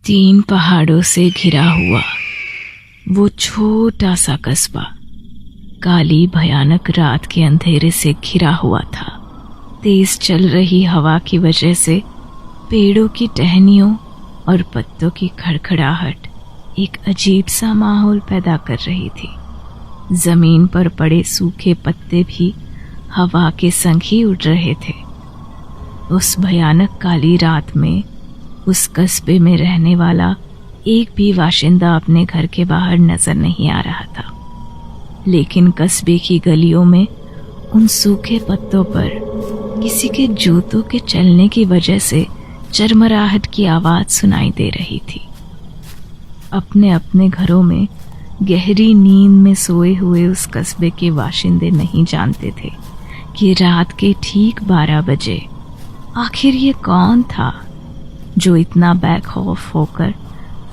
3 पहाड़ों से घिरा हुआ वो छोटा सा कस्बा काली भयानक रात के अंधेरे से घिरा हुआ था। तेज चल रही हवा की वजह से पेड़ों की टहनियों और पत्तों की खड़खड़ाहट एक अजीब सा माहौल पैदा कर रही थी। जमीन पर पड़े सूखे पत्ते भी हवा के संग ही उड़ रहे थे। उस भयानक काली रात में उस कस्बे में रहने वाला एक भी बाशिंदा अपने घर के बाहर नजर नहीं आ रहा था, लेकिन कस्बे की गलियों में उन सूखे पत्तों पर किसी के जूतों के चलने की वजह से चरमराहट की आवाज सुनाई दे रही थी। अपने अपने घरों में गहरी नींद में सोए हुए उस कस्बे के बाशिंदे नहीं जानते थे कि रात के ठीक 12 बजे आखिर ये कौन था जो इतना बेखौफ होकर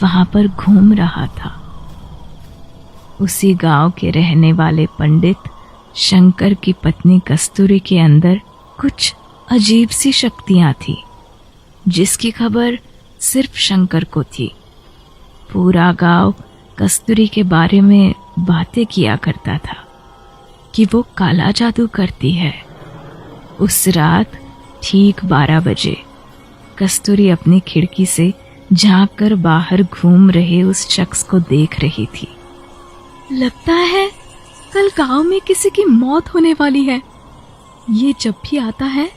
वहां पर घूम रहा था। उसी गांव के रहने वाले पंडित शंकर की पत्नी कस्तूरी के अंदर कुछ अजीब सी शक्तियां थी, जिसकी खबर सिर्फ शंकर को थी। पूरा गांव कस्तूरी के बारे में बातें किया करता था कि वो काला जादू करती है। उस रात ठीक 12 बजे कस्तूरी अपनी खिड़की से झांक कर बाहर घूम रहे उस शख्स को देख रही थी। लगता है कल गांव में किसी की मौत होने वाली है। ये जब भी आता है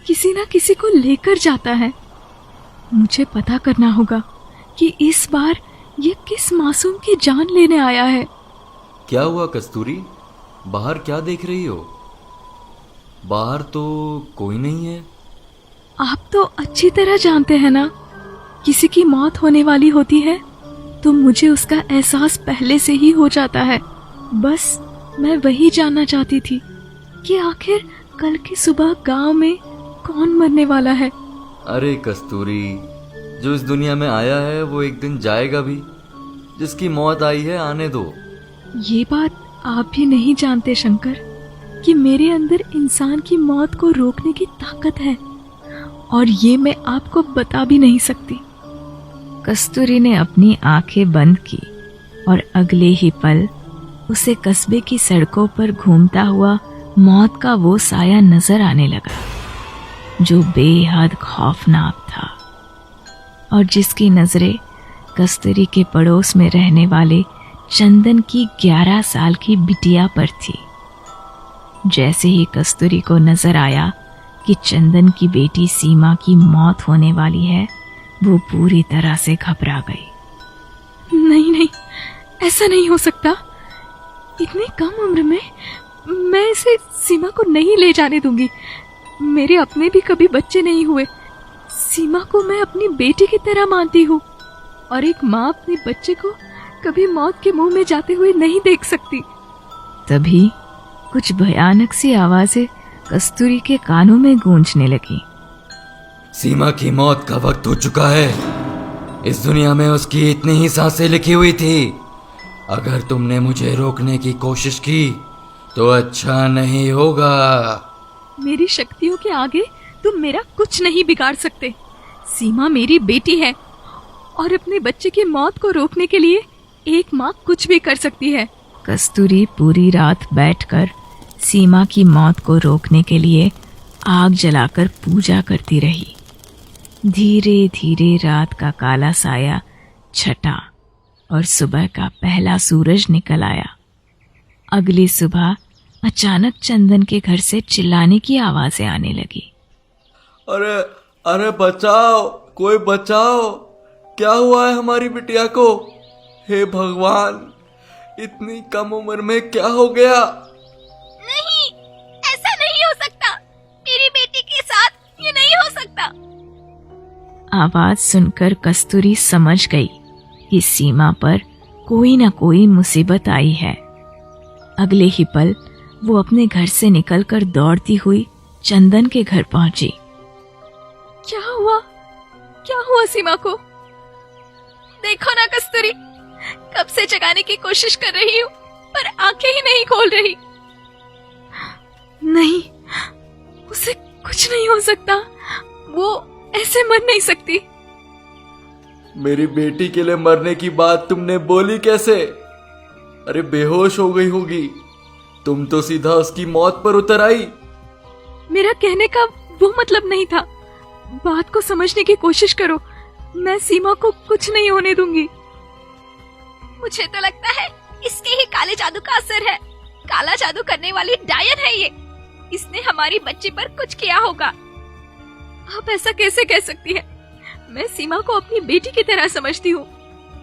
किसी ना किसी को लेकर जाता है। मुझे पता करना होगा कि इस बार ये किस मासूम की जान लेने आया है। क्या हुआ कस्तूरी, बाहर क्या देख रही हो? बाहर तो कोई नहीं है। आप तो अच्छी तरह जानते हैं ना, किसी की मौत होने वाली होती है तो मुझे उसका एहसास पहले से ही हो जाता है। बस मैं वही जानना चाहती थी कि आखिर कल की सुबह गांव में कौन मरने वाला है। अरे कस्तूरी, जो इस दुनिया में आया है वो एक दिन जाएगा भी। जिसकी मौत आई है आने दो। ये बात आप भी नहीं जानते शंकर कि मेरे अंदर इंसान की मौत को रोकने की ताकत है, और ये मैं आपको बता भी नहीं सकती। कस्तूरी ने अपनी आंखें बंद की और अगले ही पल उसे कस्बे की सड़कों पर घूमता हुआ मौत का वो साया नजर आने लगा, जो बेहद खौफनाक था और जिसकी नजरें कस्तूरी के पड़ोस में रहने वाले चंदन की 11 साल की बिटिया पर थी। जैसे ही कस्तूरी को नजर आया कि चंदन की बेटी सीमा की मौत होने वाली है, वो पूरी तरह से घबरा गई। नहीं नहीं, ऐसा नहीं हो सकता। इतनी कम उम्र में मैं इसे सीमा को नहीं ले जाने दूंगी। मेरे अपने भी कभी बच्चे नहीं हुए। सीमा को मैं अपनी बेटी की तरह मानती हूँ, और एक माँ अपने बच्चे को कभी मौत के मुंह में जाते हुए नहीं देख सकती। तभी कुछ भयानक सी आवाजें कस्तूरी के कानों में गूंजने लगी। सीमा की मौत का वक्त हो चुका है। इस दुनिया में उसकी इतनी ही सांसें लिखी हुई थी। अगर तुमने मुझे रोकने की कोशिश की तो अच्छा नहीं होगा। मेरी शक्तियों के आगे तुम मेरा कुछ नहीं बिगाड़ सकते। सीमा मेरी बेटी है, और अपने बच्चे की मौत को रोकने के लिए एक माँ कुछ भी कर सकती है। कस्तूरी पूरी रात बैठकर सीमा की मौत को रोकने के लिए आग जलाकर पूजा करती रही। धीरे धीरे रात का काला साया छटा और सुबह का पहला सूरज निकल आया। अगली सुबह अचानक चंदन के घर से चिल्लाने की आवाजें आने लगी। अरे अरे बचाओ, कोई बचाओ, क्या हुआ है हमारी बिटिया को? हे भगवान, इतनी कम उम्र में क्या हो गया? नहीं, ऐसा नहीं हो सकता। मेरी बेटी के साथ ये नहीं हो सकता। आवाज सुनकर कस्तूरी समझ गई कि सीमा पर कोई ना कोई मुसीबत आई है। अगले ही पल वो अपने घर से निकलकर दौड़ती हुई चंदन के घर पहुंची। क्या हुआ? क्या हुआ सीमा को? देखो ना कस्तूरी, कब से जगाने की कोशिश कर रही हूँ पर आंखें ही नहीं खोल रही। नहीं, उसे कुछ नहीं हो सकता। वो ऐसे मर नहीं सकती। मेरी बेटी के लिए मरने की बात तुमने बोली कैसे? अरे बेहोश हो गई होगी। तुम तो सीधा उसकी मौत पर उतर आई। मेरा कहने का वो मतलब नहीं था। बात को समझने की कोशिश करो। मैं सीमा को कुछ नहीं होने दूंगी। मुझे तो लगता है इसके ही काले जादू का असर है। काला जादू करने वाली डायन है ये। इसने हमारी बच्ची पर कुछ किया होगा। आप ऐसा कैसे कह सकती है? मैं सीमा को अपनी बेटी की तरह समझती हूँ।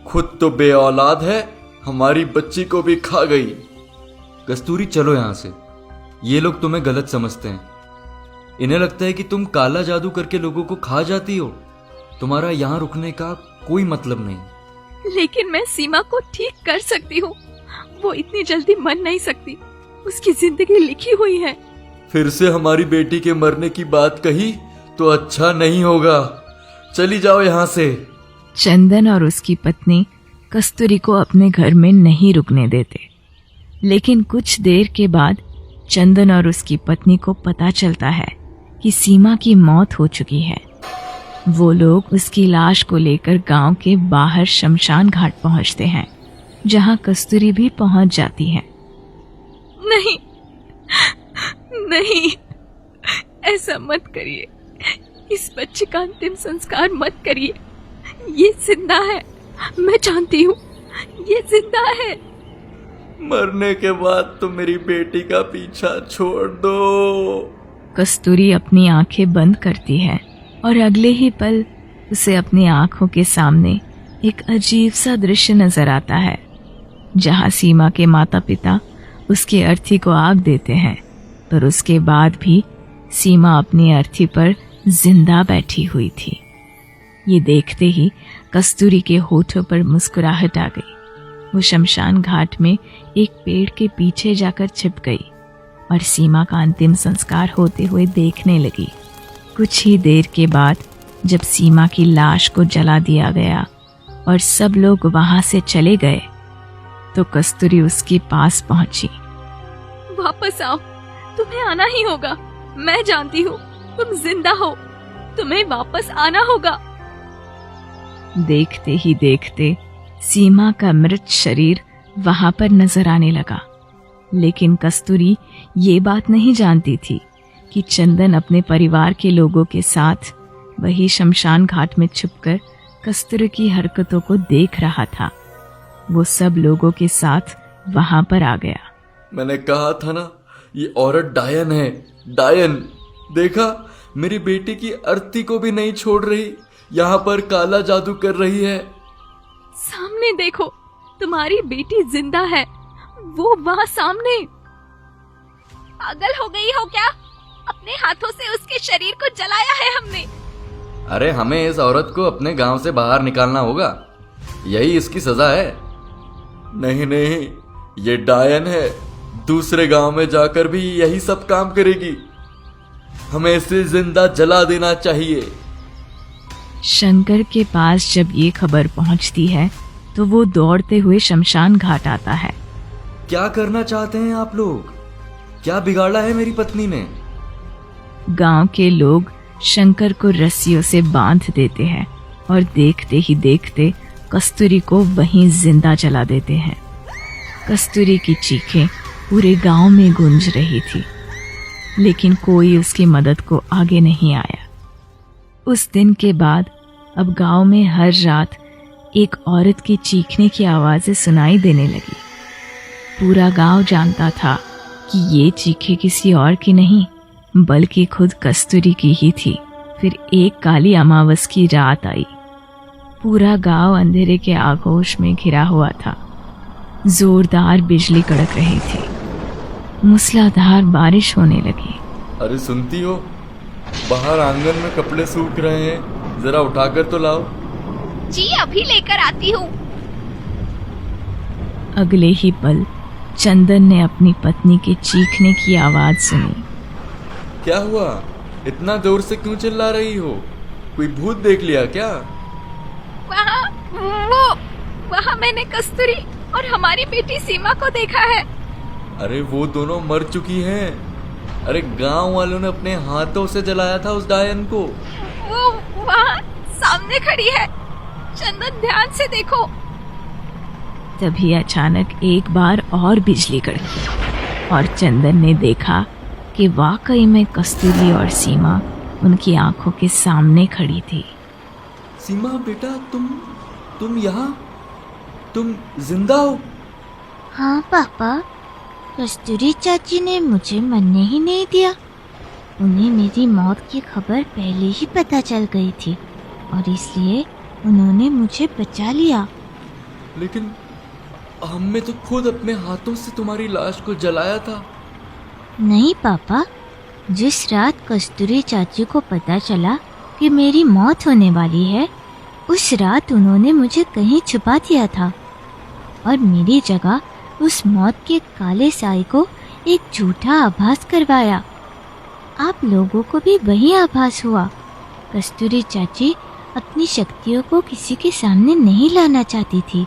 खुद तो बे औलाद है, हमारी बच्ची को भी खा गई। कस्तूरी चलो यहाँ से। ये लोग तुम्हें गलत समझते हैं। इन्हें लगता है कि तुम काला जादू करके लोगों को खा जाती हो। तुम्हारा यहाँ रुकने का कोई मतलब नहीं। लेकिन मैं सीमा को ठीक कर सकती हूँ। वो इतनी जल्दी मर नहीं सकती। उसकी जिंदगी लिखी हुई है। फिर से हमारी बेटी के मरने की बात कही तो अच्छा नहीं होगा। चली जाओ यहाँ से। चंदन और उसकी पत्नी कस्तूरी को अपने घर में नहीं रुकने देते। लेकिन कुछ देर के बाद चंदन और उसकी पत्नी को पता चलता है कि सीमा की मौत हो चुकी है। वो लोग उसकी लाश को लेकर गांव के बाहर शमशान घाट पहुंचते हैं, जहां कस्तूरी भी पहुंच जाती है। नहीं, नहीं, ऐसा मत करिए। इस बच्चे का अंतिम संस्कार मत करिए। ये जिंदा है, मैं जानती हूँ, ये जिंदा है। मरने के बाद तो मेरी बेटी का पीछा छोड़ दो। कस्तूरी अपनी आंखें बंद करती है और अगले ही पल उसे अपनी आंखों के सामने एक अजीब सा दृश्य नजर आता है, जहां सीमा के माता पिता उसकी अर्थी को आग देते हैं, पर उसके बाद भी सीमा अपनी अर्थी पर जिंदा बैठी हुई थी। ये देखते ही कस्तूरी के होठों पर मुस्कुराहट आ गई। वो शमशान घाट में एक पेड़ के पीछे जाकर छिप गई और सीमा का अंतिम संस्कार होते हुए देखने लगी। कुछ ही देर के बाद जब सीमा की लाश को जला दिया गया और सब लोग वहां से चले गए, तो कस्तूरी उसके पास पहुंची। वापस आओ, तुम्हें आना ही होगा। मैं जानती हूँ तुम जिंदा हो, तुम्हें वापस आना होगा। देखते ही देखते सीमा का मृत शरीर वहां पर नजर आने लगा। लेकिन कस्तूरी ये बात नहीं जानती थी कि चंदन अपने परिवार के लोगों के साथ वही शमशान घाट में छुपकर कस्तूरी की हरकतों को देख रहा था। वो सब लोगों के साथ वहां पर आ गया। मैंने कहा था ना, ये औरत डायन है, डायन। देखा, मेरी बेटी की अर्थी को भी नहीं छोड़ रही, यहाँ पर काला जादू कर रही है। सामने देखो, तुम्हारी बेटी जिंदा है। वो वहाँ सामने। पागल हो गई हो क्या? अपने हाथों से उसके शरीर को जलाया है हमने। अरे हमें इस औरत को अपने गांव से बाहर निकालना होगा, यही इसकी सजा है। नहीं नहीं, ये डायन है, दूसरे गांव में जाकर भी यही सब काम करेगी। हमें इसे जिंदा जला देना चाहिए। शंकर के पास जब ये खबर पहुंचती है तो वो दौड़ते हुए शमशान घाट आता है। क्या करना चाहते हैं आप लोग? क्या बिगाड़ा है मेरी पत्नी ने? गांव के लोग शंकर को रस्सियों से बांध देते हैं और देखते ही देखते कस्तूरी को वहीं जिंदा जला देते हैं। कस्तूरी की चीखें पूरे गांव में गूंज रही थी, लेकिन कोई उसकी मदद को आगे नहीं आया। उस दिन के बाद अब गांव में हर रात एक औरत की चीखने की आवाजें सुनाई देने लगी। पूरा गांव जानता था कि ये चीखें किसी और की नहीं बल्कि खुद कस्तूरी की ही थी। फिर एक काली अमावस की रात आई। पूरा गांव अंधेरे के आगोश में घिरा हुआ था। जोरदार बिजली कड़क रही थी, मूसलाधार बारिश होने लगी। अरे सुनती हो, बाहर आंगन में कपड़े सूख रहे हैं, जरा उठाकर तो लाओ। जी अभी लेकर आती हूँ। अगले ही पल चंदन ने अपनी पत्नी के चीखने की आवाज सुनी। क्या हुआ? इतना जोर से क्यों चिल्ला रही हो? कोई भूत देख लिया क्या? वहाँ मैंने कस्तूरी और हमारी बेटी सीमा को देखा है। अरे वो दोनों मर चुकी हैं। अरे गांव वालों ने अपने हाथों से जलाया था उस डायन को। वो वहाँ सामने खड़ी है। चंदन, ध्यान से देखो। तभी अचानक एक बार और बिजली कड़की और चंदन ने देखा कि वाकई में कस्तूरी और सीमा उनकी आंखों के सामने खड़ी थी। सीमा बेटा, तुम यहाँ, तुम जिंदा हो? हाँ पापा, कस्तूरी चाची ने मुझे मरने ही नहीं दिया। उन्हें मेरी मौत की खबर पहले ही पता चल गई थी और इसलिए उन्होंने मुझे बचा लिया। लेकिन हमने तो खुद अपने हाथों से तुम्हारी लाश को जलाया था। नहीं पापा, जिस रात कस्तूरी चाची को पता चला कि मेरी मौत होने वाली है, उस रात उन्होंने मुझे कहीं छुपा दिया था और मेरी जगह उस मौत के काले साए को एक झूठा आभास करवाया। आप लोगों को भी वही आभास हुआ। कस्तूरी चाची अपनी शक्तियों को किसी के सामने नहीं लाना चाहती थी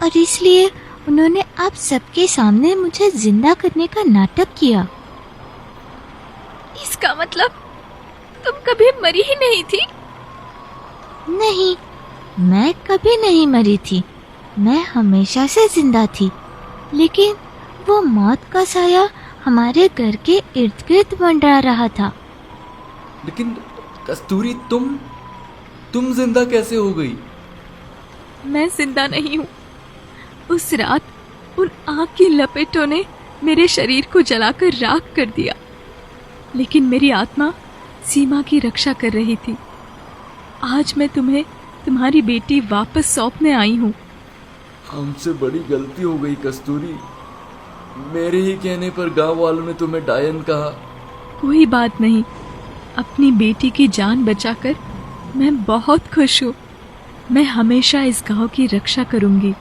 और इसलिए उन्होंने आप सबके सामने मुझे जिंदा करने का नाटक किया। इसका मतलब तुम कभी मरी ही नहीं थी? नहीं, मैं कभी नहीं मरी थी। मैं हमेशा से जिंदा थी, लेकिन वो मौत का साया हमारे घर के इर्द गिर्द मंडरा रहा था। लेकिन कस्तूरी, तुम जिंदा कैसे हो गई? मैं जिंदा नहीं हूँ। उस रात उन आग की लपेटों ने मेरे शरीर को जलाकर राख कर दिया, लेकिन मेरी आत्मा सीमा की रक्षा कर रही थी। आज मैं तुम्हें तुम्हारी बेटी वापस सौंपने आई हूँ। हमसे बड़ी गलती हो गई कस्तूरी। मेरे ही कहने पर गांव वालों ने तुम्हें डायन कहा। कोई बात नहीं, अपनी बेटी की जान बचाकर मैं बहुत खुश हूँ। मैं हमेशा इस गांव की रक्षा करूंगी।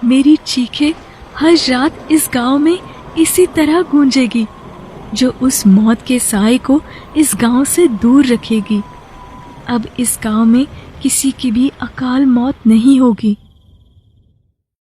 मेरी चीखें हर रात इस गांव में इसी तरह गूंजेगी, जो उस मौत के साए को इस गांव से दूर रखेगी। अब इस गांव में किसी की भी अकाल मौत नहीं होगी।